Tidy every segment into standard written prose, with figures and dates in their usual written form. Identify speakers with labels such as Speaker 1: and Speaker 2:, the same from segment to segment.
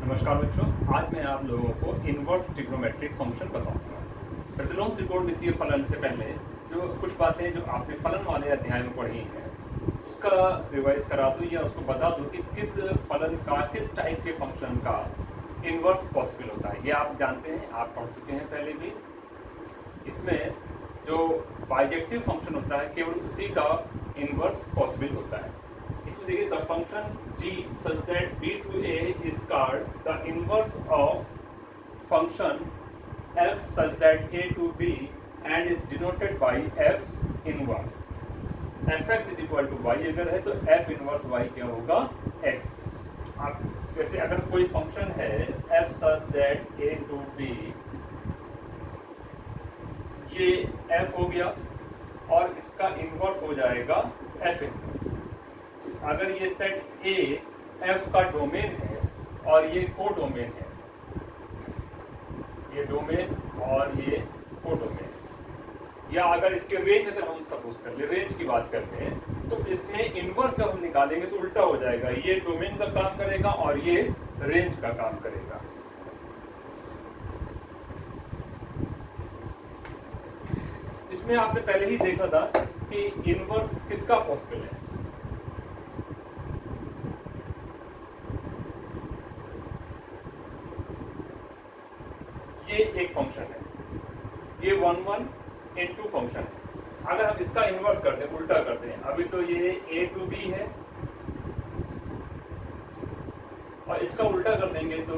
Speaker 1: नमस्कार बच्चों, आज मैं आप लोगों को इनवर्स ट्रिग्नोमेट्रिक फंक्शन बताऊंगा। प्रतिलोम त्रिकोणमितीय फलन से पहले जो कुछ बातें जो आपने फलन वाले अध्याय में पढ़ी हैं उसका रिवाइज करा दूं या उसको बता दूं कि किस फलन का किस टाइप के फंक्शन का इनवर्स पॉसिबल होता है। ये आप जानते हैं, आप पढ़ चुके हैं पहले भी। इसमें जो बाइजेक्टिव फंक्शन होता है केवल उसी का इनवर्स पॉसिबल होता है। इसमें देखिए the function g such that b to a is called the inverse of function f such that a to b and is denoted by f inverse। fx is equal to y अगर है तो f inverse y क्या होगा x। आप जैसे अगर कोई function है f such that a to b, ये f हो गया और इसका इनवर्स हो जाएगा f इनवर्स। अगर ये सेट A F का डोमेन है और ये कोडोमेन है, ये डोमेन और ये कोडोमेन, या अगर इसके रेंज अगर हम सपोज कर ले, रेंज की बात करते हैं, तो इसमें इनवर्स जब हम निकालेंगे तो उल्टा हो जाएगा। ये डोमेन का काम करेगा और ये रेंज का काम करेगा। इसमें आपने पहले ही देखा था कि इनवर्स किसका पॉसिबल है। ये एक फंक्शन है, ये 1 into फंक्शन है। अगर हम इसका इनवर्स करते हैं, उल्टा करते हैं, अभी तो ये a to b है और इसका उल्टा कर देंगे तो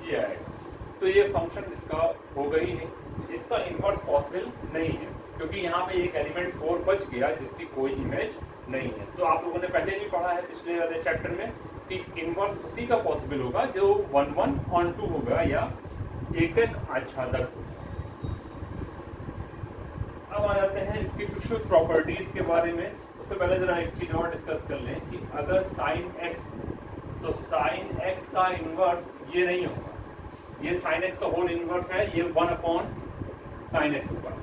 Speaker 1: ये आएगा। तो ये फंक्शन इसका होगा ही नहीं, इसका इनवर्स पॉसिबल नहीं है क्योंकि यहाँ पे एक एलिमेंट 4 बच गया जिसकी कोई इमेज नहीं है। तो आप लोगों ने पहले भी पढ़ा है पिछले वाले चैप्टर में कि इनवर्स उसी का पॉसिबल होगा जो 1:1 होगा या एक आच्छादक होगा। अब आ जाते हैं इसकी कुछ प्रॉपर्टीज के बारे में। उससे पहले जरा एक चीज और डिस्कस कर लें कि अगर साइन एक्स, तो साइन एक्स का इनवर्स ये नहीं होगा। ये साइन एक्स का होल इनवर्स है, ये 1/sin x होगा।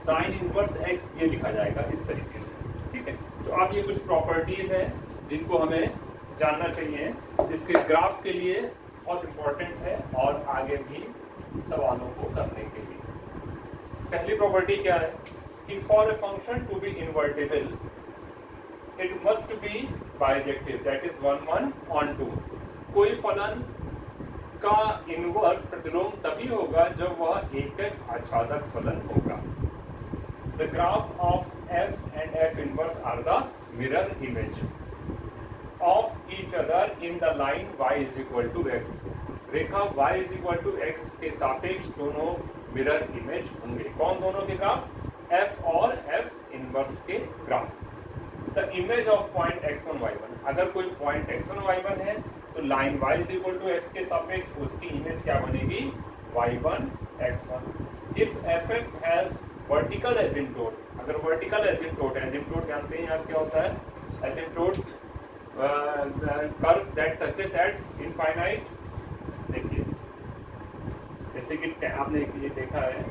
Speaker 1: साइन इनवर्स एक्स ये लिखा जाएगा इस तरीके से, ठीक है। तो अब ये कुछ प्रॉपर्टीज हैं जिनको हमें जानना चाहिए, इसके ग्राफ के लिए बहुत इंपॉर्टेंट है और आगे भी सवालों को करने के लिए। पहली प्रॉपर्टी क्या है कि for a function to be invertible it must be bijective, that is 1:1। कोई फलन का इनवर्स प्रतिलोम तभी होगा जब वह एक आच्छादक फलन होगा। The graph of f and f inverse are the mirror image of each other in the line y is equal to x। Rekha y is equal to x के सापेक्ष दोनों mirror image होंगे। कौन दोनों के ग्राफ? f और f inverse के graph. The image of point x1 y1, अगर कोई पॉइंट x1 y1 है तो line y is equal to x के सापेक्ष उसकी इमेज क्या बनेगी? y1 x1। If fx has vertical asymptote, अगर वर्टिकल एसिम्प्टोट, एसिम्प्टोट जानते हैं आप क्या होता है? Asymptote curve that touches eight infinite. देखिए जैसे कि आपने ये देखा है,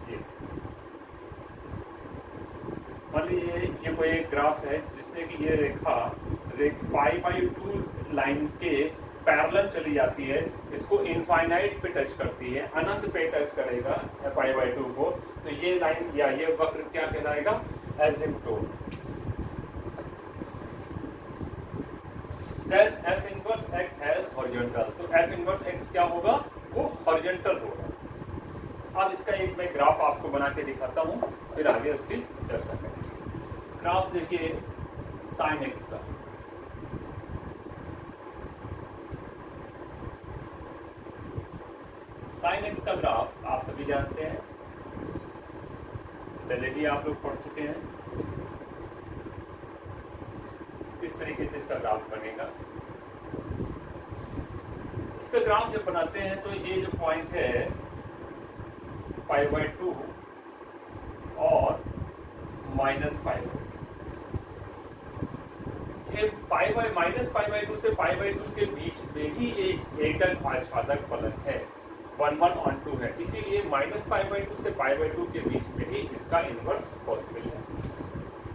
Speaker 1: ये मान लीजिए ये कोई एक ग्राफ है जिसमें कि ये रेखा π/2 लाइन के पैरेलल चली जाती है, इसको इनफाइनाइट पे टच करती है, अनंत पे टच करेगा π/2 को, तो ये लाइन या ये वक्र क्या कहलाएगा? Asymptote. Then f inverse x has horizontal, तो f इनवर्स x क्या होगा? वो हॉरिजॉन्टल होगा। अब इसका एक मैं ग्राफ आपको बना के दिखाता हूँ, फिर आगे उसकी चर्चा करेंगे। ग्राफ देखिए साइन x का, साइन एक्स का ग्राफ आप सभी जानते हैं, पहले भी आप लोग पढ़ चुके हैं। इस तरीके से इसका ग्राफ बनेगा। इसका ग्राफ जब बनाते हैं तो ये जो पॉइंट है π/2 और -π/2, ये -π/2 से π/2 के बीच में ही एक आच्छादक फलन है 1/2 है, इसीलिए -π/2 से π/2 के बीच में ही इसका इनवर्स पॉसिबल है।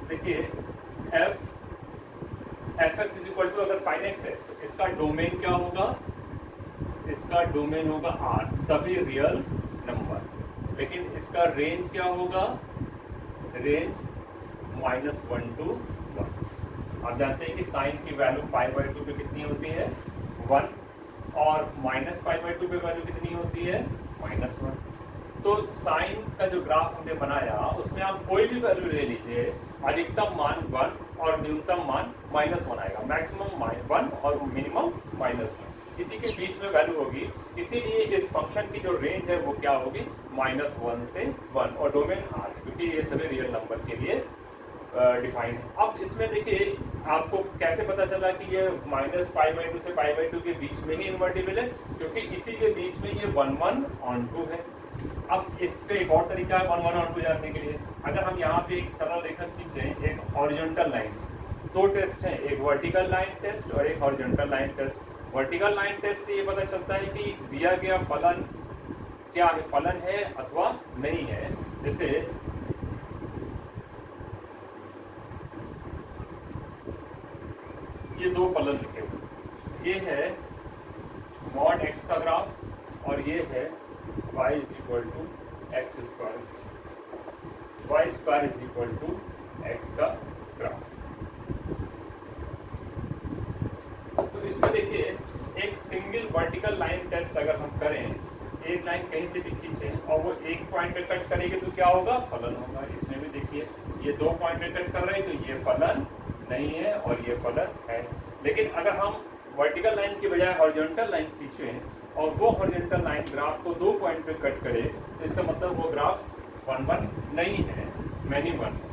Speaker 1: देखिए fx इज इक्वल टू, अगर sin x है तो इसका डोमेन क्या होगा, इसका डोमेन होगा R, सभी रियल नंबर, लेकिन इसका रेंज क्या होगा, रेंज -1 to 1। आप जानते हैं कि साइन की वैल्यू π/2 पे कितनी होती है, 1, और -π/2 पे वैल्यू कितनी होती है, -1। तो साइन का जो ग्राफ हमने बनाया उसमें आप कोई भी वैल्यू ले लीजिए, अधिकतम मान 1 और न्यूनतम मान -1 आएगा, मैक्सिमम 1 और मिनिमम -1, इसी के बीच में वैल्यू होगी। इसीलिए इस फंक्शन की जो रेंज है वो क्या होगी, -1 से 1, और डोमेन R, क्योंकि ये सभी रियल नंबर के लिए डिफाइन है। अब इसमें देखिए आपको कैसे पता चला कि ये -π/2 से π/2 के बीच में ही इन्वर्टिबल है, क्योंकि इसी के बीच में ये 1/2 है। अब इस पे एक और तरीका है 1/2 जानने के लिए। अगर हम यहाँ पे एक सरल रेखा खींचें, एक हॉरिजॉन्टल लाइन, दो टेस्ट हैं, एक वर्टिकल लाइन टेस्ट और एक horizontal line test. Vertical line test से ये पता चलता है कि दिया गया फलन क्या है, फलन है अथवा नहीं है। जैसे ये दो फलन लिखे हुए, ये है mod x का ग्राफ और ये है y is equal to x square, y square is equal to x का ग्राफ। तो इसमें देखिए एक सिंगल वर्टिकल लाइन टेस्ट अगर हम करें, एक लाइन कहीं से भी खींचें और वो एक पॉइंट पे कट करेगी तो क्या होगा, फलन होगा। इसमें भी देखिए ये दो पॉइंट पे कट कर रहे हैं तो ये फलन नहीं है और ये फलन है। लेकिन अगर हम वर्टिकल लाइन की बजाय हॉरिजॉन्टल लाइन खींचें और वो हॉरिजॉन्टल लाइन ग्राफ को दो पॉइंट पे कट करे तो इसका मतलब वो ग्राफ 1/1 नहीं है, मैनी 1 है।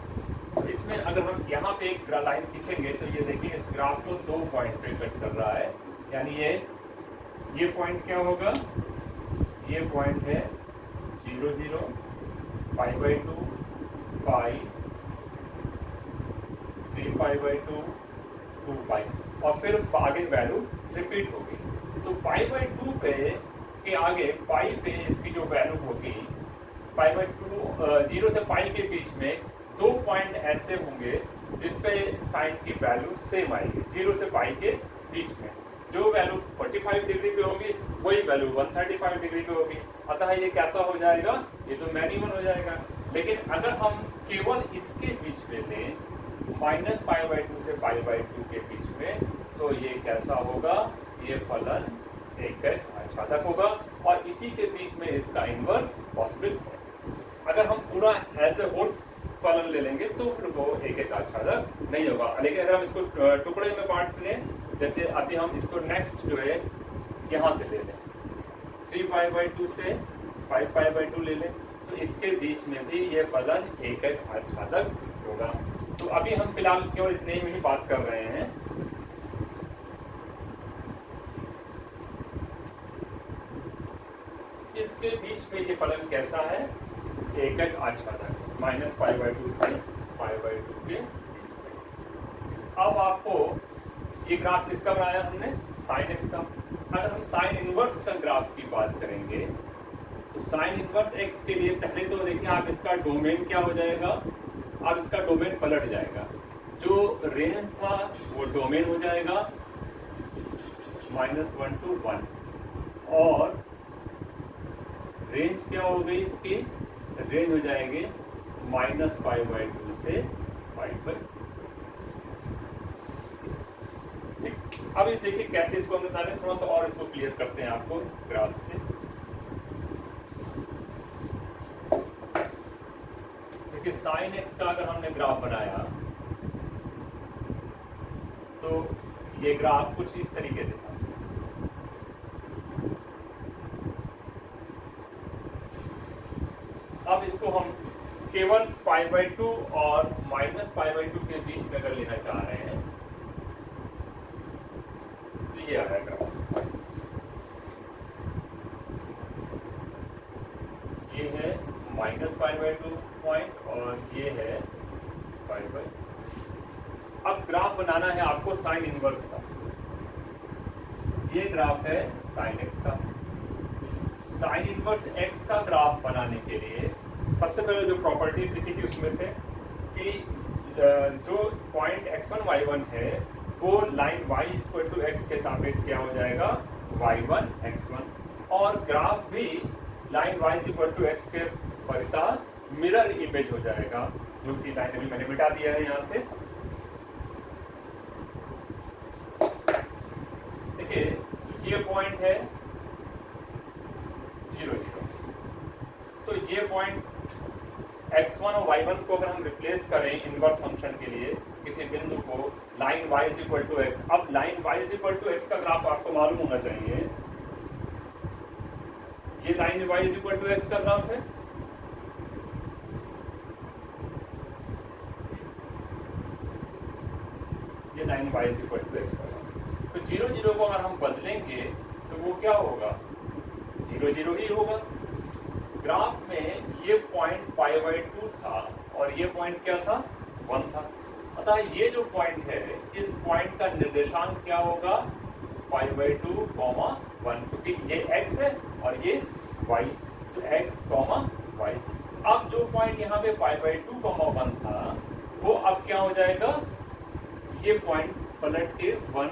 Speaker 1: तो इसमें अगर हम यहाँ पे एक लाइन खींचेंगे तो ये देखिए इस ग्राफ को दो पॉइंट पे कट कर रहा है, यानी ये पॉइंट क्या होगा, ये पॉइंट है 0 0 π/2 पाई 3π/2 2π, और फिर आगे वैल्यू रिपीट होगी। तो π/2 पे के आगे पाई पे इसकी जो वैल्यू होगी, π/2 0 से पाई के बीच में दो पॉइंट ऐसे होंगे जिसपे साइन की वैल्यू सेम आएगी। 0 से पाई के बीच में जो वैल्यू 45 डिग्री पे होगी वही वैल्यू 135 डिग्री पे होगी। अतः ये कैसा हो जाएगा, ये तो मैनिमम हो जाएगा। लेकिन अगर हम केवल इसके बीच में लें -π/2 से π/2 के बीच में, तो ये कैसा होगा, ये फलन एक आच्छादक होगा और इसी के बीच में इसका इनवर्स पॉसिबल है। अगर हम पूरा एज ए होल फलन ले लेंगे तो फिर वो एक आच्छादक नहीं होगा। लेकिन अगर हम इसको टुकड़े में बांट लें, जैसे अभी हम इसको नेक्स्ट जो है यहाँ से ले लें, 3π/2 से 5π/2 ले लें, तो इसके बीच में भी ये फलन एक आच्छादक होगा। तो अभी हम फिलहाल केवल इतने ही में बात कर रहे हैं। इसके बीच में ये फलन कैसा है, एक आच्छादक, -π/2 से π/2 के। अब आपको ये ग्राफ किसका बनाया हमने, sin x का। अगर हम साइन इनवर्स का ग्राफ की बात करेंगे तो साइन इनवर्स x के लिए पहले तो देखिए आप इसका डोमेन क्या हो जाएगा, अब इसका डोमेन पलट जाएगा। जो रेंज था वो डोमेन हो जाएगा -1 to 1, और रेंज क्या हो गई इसकी, रेंज हो जाएगी -π/2 से π/2। ठीक, अब ये देखिए कैसे इसको हम निकालें, थोड़ा सा और इसको क्लियर करते हैं आपको ग्राफ से। देखिए साइन एक्स का अगर हमने ग्राफ बनाया तो ये ग्राफ कुछ इस तरीके से था। अब इसको हम केवल π/2 और -π/2 के बीच में अगर लेना चाह रहे हैं तो ये आएगा, ये है -π/2 पॉइंट और ये है π/2। अब ग्राफ बनाना है आपको साइन इनवर्स का। ये ग्राफ है साइन एक्स का। साइन इनवर्स एक्स का ग्राफ बनाने के लिए सबसे पहले जो प्रॉपर्टीज लिखी थी उसमें से कि जो पॉइंट x1 y1 है वो line y equal to x के सापेक्ष क्या हो जाएगा y1 x1 और ग्राफ भी line y equal to x के परिता मिरर इमेज हो जाएगा, जो कि लाइन अभी मैंने मिटा दिया है यहाँ से। देखिए ये पॉइंट है 0 0, तो ये पॉइंट x1 और y1 को अगर हम रिप्लेस करें इनवर्स फंक्शन के लिए किसी बिंदु को line y equal to x, अब line y equal to x का ग्राफ आपको मालूम होना चाहिए। ये line y equal to x का ग्राफ है, ये line y equal to x का ग्राफ। तो 0 0 को अगर हम बदलेंगे तो वो क्या होगा 0 0 ही होगा। ग्राफ में ये पॉइंट π/2 था और ये पॉइंट क्या था 1 था, अतः ये जो पॉइंट है इस पॉइंट का निर्देशांक क्या होगा π/2, 1, क्योंकि ये x है और ये y, तो x, y। अब जो पॉइंट यहाँ पे π/2, 1 था वो अब क्या हो जाएगा, ये पॉइंट पलट के 1,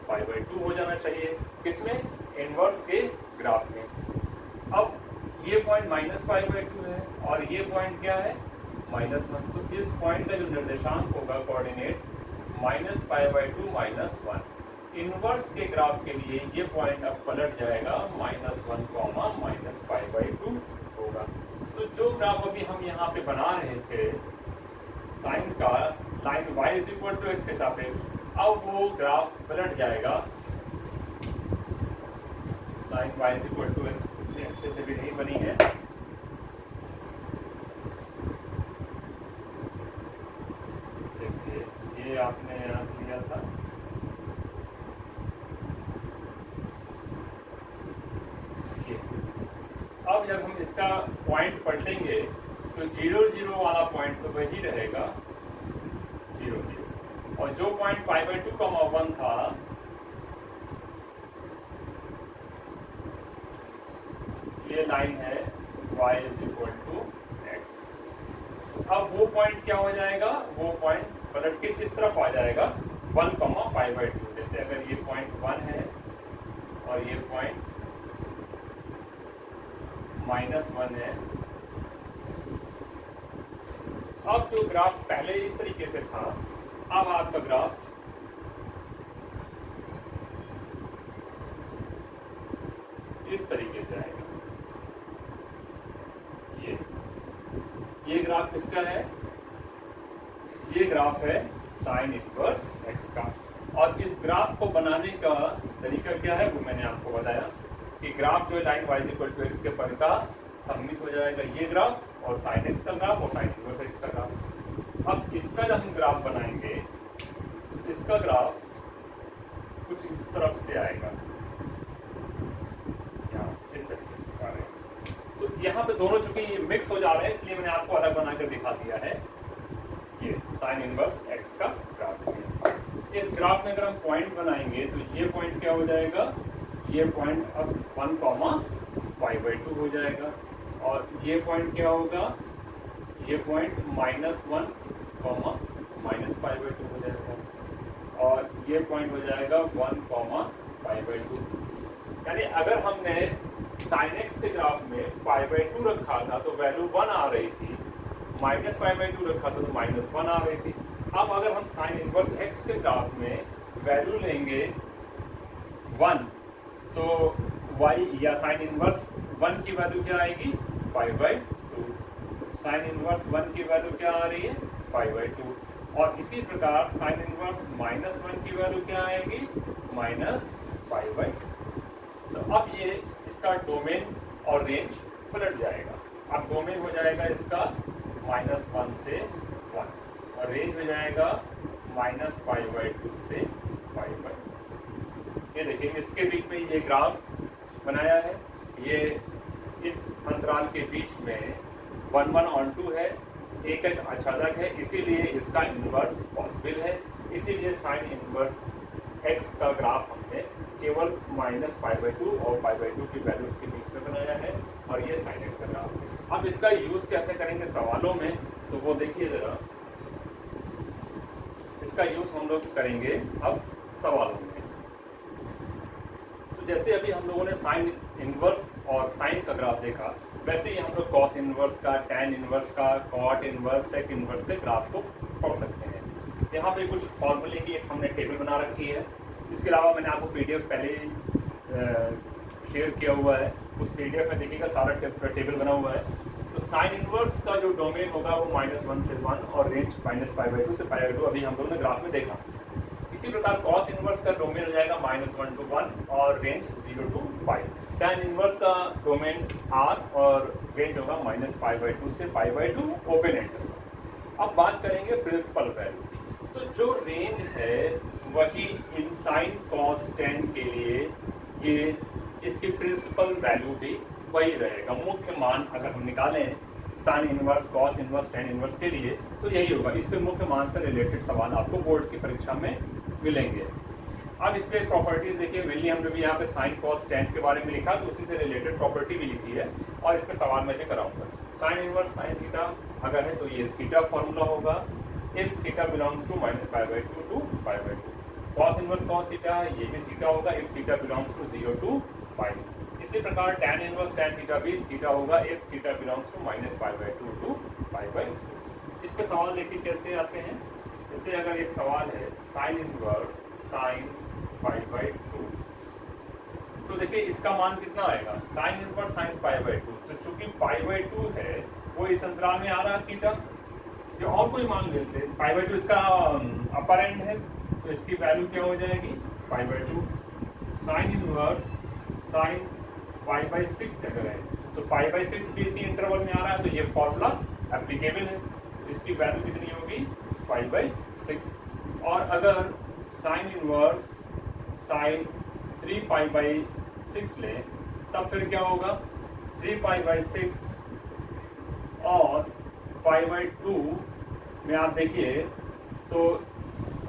Speaker 1: π/2 हो जाना चाहिए, किसमें इनवर्स के ग्राफ में। अब ये पॉइंट -π/2 है और ये पॉइंट क्या है -1, तो इस पॉइंट का जो निर्देशांक होगा कोऑर्डिनेट -π/2, -1। इनवर्स के ग्राफ के लिए ये पॉइंट अब पलट जाएगा -1, -π/2 होगा। तो जो ग्राफ अभी हम यहाँ पे बना रहे थे साइन का line y equal to x के सापेक्ष, अब वो ग्राफ पलट जाएगा line y equal to x, अच्छे से भी नहीं बनी है। देखिए ये आपने यहाँ से लिया था, अब जब हम इसका पॉइंट पलटेंगे तो 0 0 वाला पॉइंट तो वही रहेगा 0 0, और जो पॉइंट π/2, 1 था ये लाइन है y इक्वल टू x। अब वो पॉइंट क्या हो जाएगा, वो पॉइंट पलट के इस तरफ आ जाएगा 1, π/2। जैसे अगर ये पॉइंट 1 है और ये पॉइंट -1 है, अब जो ग्राफ पहले इस तरीके से था अब आपका ग्राफ इस तरीके से आएगा। ये ग्राफ किसका है, ये ग्राफ है साइन इनवर्स x का। और इस ग्राफ को बनाने का तरीका क्या है वो मैंने आपको बताया कि ग्राफ जो है line y equal to x के परिता सम्मित हो जाएगा ये ग्राफ, और साइन x का ग्राफ और साइन इनवर्स x का ग्राफ। अब इसका जब हम ग्राफ बनाएंगे इसका ग्राफ कुछ इस तरफ से आएगा, इस तरीके से आ रहे हैं। तो यहाँ पे दोनों चूंकि मिक्स हो जा रहे हैं इसलिए मैंने आपको अलग बनाकर दिखा दिया है। ये साइन इनवर्स x का ग्राफ है। इस ग्राफ में अगर हम पॉइंट बनाएंगे तो ये पॉइंट क्या हो जाएगा, ये पॉइंट अब 1, π/2 हो जाएगा, और ये पॉइंट क्या होगा, ये पॉइंट -1, -π/2 हो जाएगा, और ये पॉइंट हो जाएगा 1, π/2। यानी अगर हमने साइन x के ग्राफ में π/2 रखा था तो वैल्यू 1 आ रही थी, -π/2 रखा था तो -1 आ रही थी। अब अगर हम साइन इनवर्स x के ग्राफ में वैल्यू लेंगे 1 तो y या साइन इनवर्स 1 की वैल्यू क्या आएगी π/2, साइन इनवर्स 1 की वैल्यू क्या आ रही है π/2, और इसी प्रकार साइन इनवर्स -1 की वैल्यू क्या आएगी -π/2। तो अब ये इसका डोमेन और रेंज पलट जाएगा। अब डोमेन हो जाएगा इसका -1 से 1 और रेंज हो जाएगा -π/2 से π/2। ये देखिए इसके बीच में ये ग्राफ बनाया है, ये इस अंतराल के बीच में 1, 1 और 2 है, एक अचानक है, इसीलिए इसका इनवर्स पॉसिबल है, इसीलिए साइन इनवर्स x का ग्राफ हमने केवल -π/2 और π/2 की वैल्यू इसके बीच में बनाया है और ये sin x का ग्राफ है। अब इसका यूज कैसे करेंगे सवालों में, तो वो देखिए जरा, इसका यूज हम लोग करेंगे अब सवालों में। तो जैसे अभी हम लोगों ने साइन इनवर्स और साइन का ग्राफ देखा, वैसे ही हम लोग कॉस इनवर्स का, टैन इनवर्स का, कॉट इनवर्स, सेक इनवर्स के ग्राफ को पढ़ सकते हैं। यहाँ पे कुछ फॉर्मूले की एक हमने टेबल बना रखी है। इसके अलावा मैंने आपको पीडीएफ पहले ही शेयर किया हुआ है, उस पीडीएफ में देखिएगा सारा टेबल बना हुआ है। तो साइन इनवर्स का जो डोमेन होगा वो -1 से 1 और रेंज -π/2 से π/2 अभी हम लोगों ने ग्राफ में देखा। इसी प्रकार कॉस इनवर्स का डोमेन हो जाएगा -1 to 1 और रेंज 0 to π। टैन इनवर्स का डोमेन r और रेंज होगा -π/2 से π/2 ओपन एंटर। अब बात करेंगे प्रिंसिपल वैल्यू की। तो जो रेंज है वही इन साइन कॉस टैन के लिए ये इसकी प्रिंसिपल वैल्यू भी वही रहेगा। मुख्य मान अगर हम निकालें sine inverse, cos inverse, tan inverse के लिए तो यही होगा। इसके मुख्य मान से रिलेटेड सवाल आपको बोर्ड की परीक्षा में मिलेंगे। अब इसके प्रॉपर्टीज देखिए, मेनली हमने भी यहाँ पे साइन कॉस टैन के बारे में लिखा, तो उसी से रिलेटेड प्रॉपर्टी भी लिखी है और इस पर सवाल मैं भी कराऊंगा। साइन इनवर्स साइन थीटा अगर है तो ये थीटा फॉर्मूला होगा, if theta belongs to -π/2 to π/2। Cos inverse cos theta ये भी थीटा होगा, if theta belongs to 0 to π। इसी प्रकार टैन इनवर्स टैन थीटा भी थीटा होगा, if theta belongs to -π/2 to π/2। इस पे सवाल देखिए कैसे आते हैं। जैसे अगर एक सवाल है साइन इनवर्स साइन π/2, तो देखिए इसका मान कितना आएगा, साइन इनवर्स साइन π/2। तो चूंकि π/2 है वो इस अंतराल में आ रहा है थीटा, जो और कोई मान लेते हैं π/2 इसका अपर एंड है, तो इसकी वैल्यू क्या हो जाएगी π/2। साइन इनवर्स साइन π/6 अगर है तो π/6 भी इसी इंटरवल में आ रहा है, तो ये फॉर्मूला एप्लीकेबल है। तो इसकी वैल्यू कितनी होगी π/6। और अगर साइन इनवर्स साइन 3π/6 लें तब फिर क्या होगा, 3π/6 और π/2 में आप देखिए तो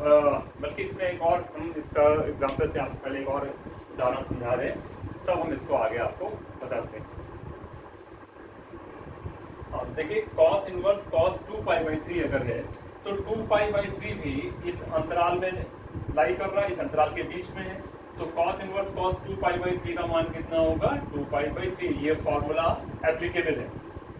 Speaker 1: बल्कि इसमें एक और हम इसका एग्जांपल से आपको पहले एक और उदाहरण समझा रहे हैं, तब हम इसको आगे आपको बताते हैं। अब देखिए कॉस इनवर्स कॉस 2π/3 अगर है तो 2π/3 भी इस अंतराल में लाई कर रहा है, इस अंतराल के बीच में है। तो कॉस इनवर्स कॉस 2π/3 का मान कितना होगा 2π/3, ये फॉर्मूला एप्लीकेबल है।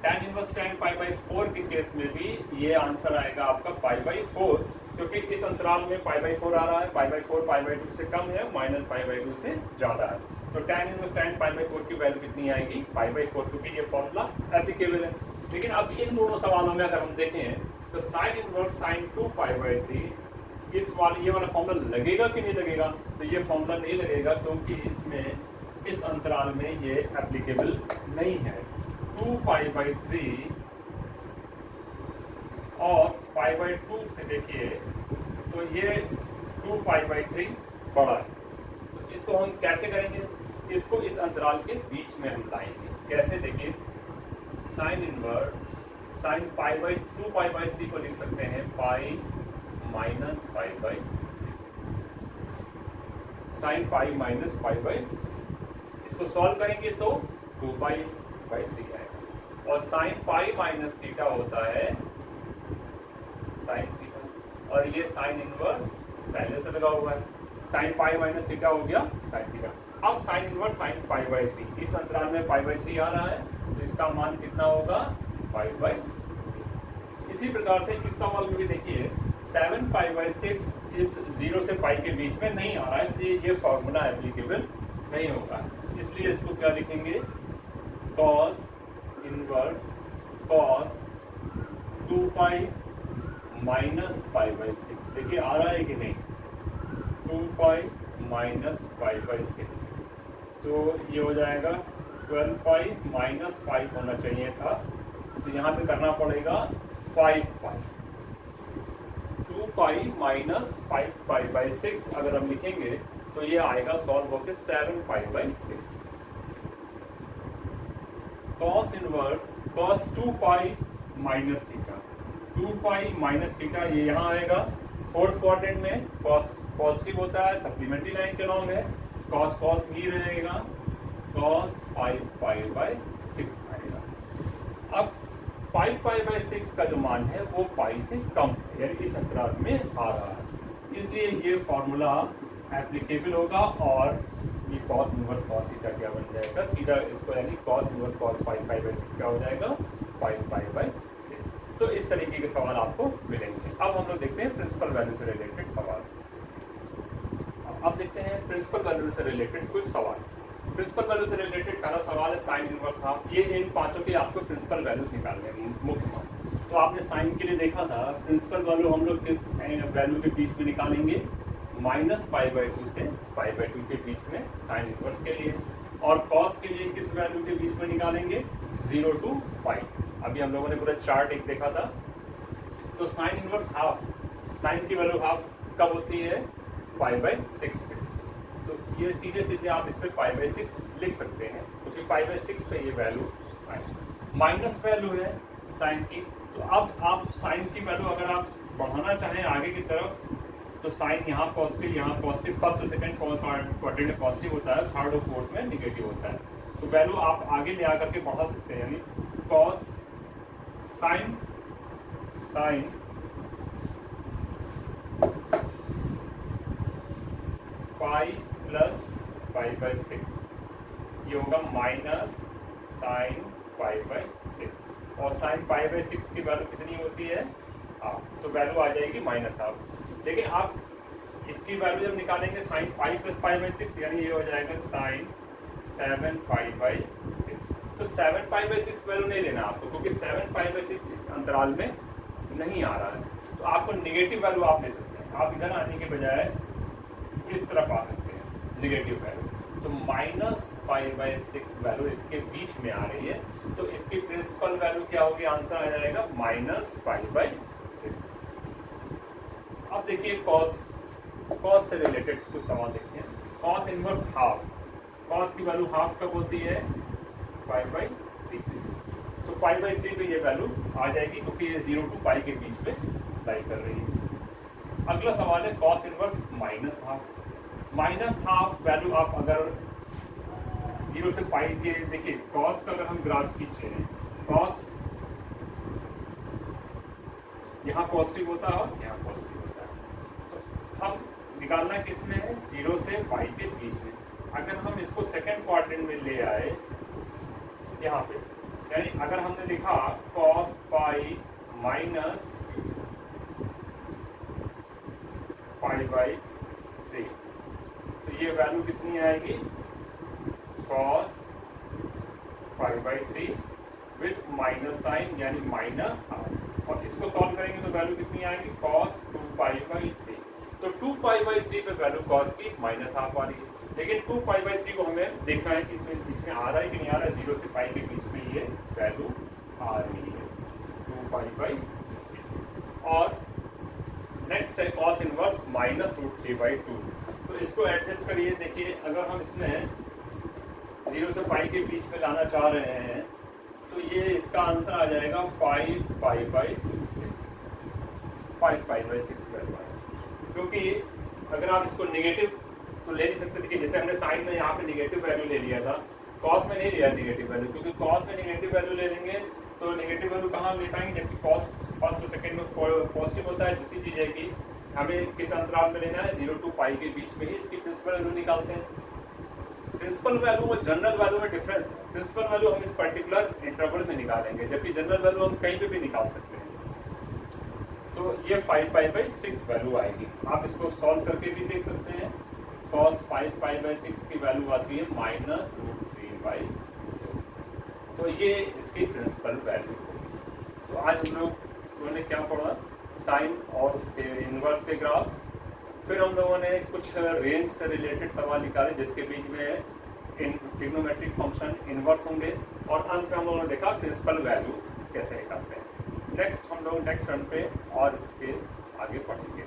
Speaker 1: टैन इनवर्स टैन π/4 के केस में भी ये आंसर आएगा आपका π/4, क्योंकि इस अंतराल में π/4 आ रहा है, π/4 π/2 से कम है, -π/2 से ज़्यादा है। तो टैन इनवर्स टैन π/4 की वैल्यू कितनी आएगी π/4, क्योंकि ये फॉर्मूला एप्लीकेबल है। लेकिन अब इन दोनों सवालों में अगर हम देखें तो साइन इनवर्स साइन 2π/3 ये वाला फॉर्मूला लगेगा कि नहीं लगेगा, तो ये फॉर्मूला नहीं लगेगा क्योंकि इसमें इस अंतराल में ये एप्लीकेबल नहीं है। 2π/3 और π/2 से देखिए तो ये 2π/3 बड़ा है। तो इसको हम कैसे करेंगे, इसको इस अंतराल के बीच में हम लाएंगे। कैसे, देखिए साइन इनवर्स साइन 2π/3 को लिख सकते हैं π माइनस π/3, साइन π माइनस π/, इसको सॉल्व करेंगे तो 2π/3 आएगा। और साइन π माइनस थीटा होता है साइन थीटा, और ये साइन इनवर्स पहले से लगा हुआ है, साइन π माइनस थीटा हो गया साइन थीटा। अब साइन इनवर्स साइन π/3 इस अंतराल में π/3 आ रहा है, तो इसका मान कितना होगा π/। इसी प्रकार से इस सवाल में भी देखिए 7π/6 इस 0 से π के बीच में नहीं आ रहा है, इसलिए ये फॉर्मूला एप्लीकेबल नहीं होगा। इसलिए इसको क्या लिखेंगे, कॉस इनवर्स कॉस 2π माइनस π/6। देखिए आ रहा है कि नहीं, 2π माइनस π/6, तो ये हो जाएगा 12π माइनस 5 होना चाहिए था, तो यहाँ पे करना पड़ेगा 5π। 2π माइनस 5π/6 अगर हम लिखेंगे तो ये आएगा सॉल्व होकर 7π/6। Cos inverse cos 2π minus theta, 2π minus theta ये यहाँ आएगा। फोर्थ क्वाड्रेंट में कॉस पॉजिटिव होता है, सप्लीमेंट्री लाइन के लॉन्ग है, कॉस कॉस ही रहेगा, कॉस 5π/6 आएगा। अब 5π/6 का जो मान है वो पाई से कम है, यानी इस अंतराल में आ रहा है, इसलिए ये फॉर्मूला एप्लीकेबल होगा और ये कॉस इनवर्स कॉस थीटा क्या बन जाएगा, थीटा इसको यानी कॉस इनवर्स कॉस 5π/6 क्या हो जाएगा, 5π/6। तो इस तरीके के सवाल आपको मिलेंगे। अब हम लोग देखते हैं प्रिंसिपल वैल्यू से रिलेटेड सवाल। अब देखते हैं प्रिंसिपल वैल्यू से रिलेटेड कुछ सवाल। प्रिंसिपल वैल्यू से रिलेटेड पहला सवाल है साइन इनवर्स हाफ। ये इन पांचों के आपको प्रिंसिपल वैल्यूज निकालने हैं, मुख्य मान। तो आपने साइन के लिए देखा था प्रिंसिपल वैल्यू हम लोग किस वैल्यू के बीच में निकालेंगे, -π/2 से π/2 के बीच में साइन इनवर्स के लिए, और कॉस के लिए किस वैल्यू के बीच में निकालेंगे, 0 to π। अभी हम लोगों ने पूरा चार्ट एक देखा था। तो साइन इनवर्स हाफ, साइन की वैल्यू हाफ कब होती है, π/6 पे। तो ये सीधे सीधे आप इस पे π/6 लिख सकते हैं, क्योंकि π/6 पे ये वैल्यू आए। माइनस वैल्यू है साइन की, तो अब आप साइन की वैल्यू अगर आप बढ़ाना चाहें आगे की तरफ, तो साइन यहाँ पॉजिटिव, फर्स्ट और सेकंड क्वाड्रेंट में पॉजिटिव होता है, थर्ड और फोर्थ में निगेटिव होता है। तो वैल्यू आप आगे ले आकर के बढ़ा सकते हैं, यानी कॉस साइन पाई प्लस π/6, ये होगा माइनस साइन π/6, और साइन π/6 की वैल्यू कितनी होती है, हाफ। तो वैल्यू आ जाएगी -हाफ। लेकिन आप इसकी वैल्यू जब निकालेंगे साइन पाई प्लस π/6, यानी ये हो जाएगा साइन 7π/6। तो 7π/6 वैल्यू नहीं लेना आपको, क्योंकि 7π/6 इस अंतराल में नहीं आ रहा है। तो आपको निगेटिव वैल्यू आप ले सकते हैं, आप इधर आने के बजाय इस तरफ आ सकते हैं, निगेटिव वैल्यू। तो -π/6 वैल्यू इसके बीच में आ रही है, तो इसकी प्रिंसिपल वैल्यू क्या होगी, आंसर आ जाएगा -π/6। अब देखिए कॉस से रिलेटेड कुछ सवाल देखते हैं। कॉस इनवर्स हाफ, कॉस की वैल्यू हाफ कब होती है, π/3। तो π/3 पे ये वैल्यू आ जाएगी, क्योंकि ये 0 to π के बीच में लाई कर रही है। अगला सवाल है cos inverse minus half value आप अगर 0 से π के, देखिए कॉस का अगर हम ग्राफ खींचे हैं, कॉस यहाँ पॉजिटिव होता है और यहाँ पॉजिटिव होता है। तो हम निकालना किस में है, 0 से π के बीच में। अगर हम इसको सेकंड क्वाड्रेंट में ले आए यहाँ पे, यानी अगर हमने लिखा cos π माइनस π/3, तो ये वैल्यू कितनी आएगी, cos π/3 विथ माइनस साइन, यानी -हाफ। और इसको सॉल्व करेंगे तो वैल्यू कितनी आएगी, cos 2π/3। तो 2π/3 पे वैल्यू cos की -हाफ आ रही है। लेकिन 2π/3 को हमें देखना है कि इसमें बीच में आ रहा है कि नहीं आ रहा है, 0 से π के बीच में ये वैल्यू आ रही है, 2π/3। और नेक्स्ट है cos इनवर्स -√3/2। तो इसको एडजस्ट करिए। देखिए अगर हम इसमें 0 से π के बीच में लाना चाह रहे हैं, तो ये इसका आंसर आ जाएगा 5π/6 वैल्यू आएगा। क्योंकि अगर आप इसको नेगेटिव तो ले नहीं सकते, देखिए जैसे हमने साइन में यहाँ पे नेगेटिव वैल्यू ले लिया था, कॉस में नहीं लिया नेगेटिव वैल्यू, क्योंकि कॉस में नेगेटिव वैल्यू ले लेंगे तो नेगेटिव वैल्यू कहाँ ले पाएंगे, जबकि कॉस फर्स्ट और सेकंड में पॉजिटिव होता है। दूसरी चीज़ है कि हमें किस अंतराल में लेना है, 0 to π के बीच में ही इसकी प्रिंसिपल वैल्यू निकालते हैं। प्रिंसिपल वैल्यू और जनरल वैल्यू में डिफरेंस है। प्रिंसिपल वैल्यू हम इस पर्टिकुलर इंटरवल में निकालेंगे, जबकि जनरल वैल्यू हम कहीं पे भी निकाल सकते हैं। तो ये 5π/6 वैल्यू आएगी। आप इसको सॉल्व करके भी देख सकते हैं। cos 5π/6 की वैल्यू आती है -√3/2। तो ये इसकी प्रिंसिपल वैल्यू होगी। तो आज हम लोगों ने क्या पढ़ा, साइन और उसके इनवर्स के ग्राफ। फिर हम लोगों ने कुछ रेंज से रिलेटेड सवाल निकाले जिसके बीच में ट्रिग्नोमेट्रिक फंक्शन इनवर्स होंगे, और अंत में हम लोगों ने देखा प्रिंसिपल वैल्यू कैसे निकालते हैं। नेक्स्ट हम लोग नेक्स्ट रन पे और इसके आगे पढ़ेंगे।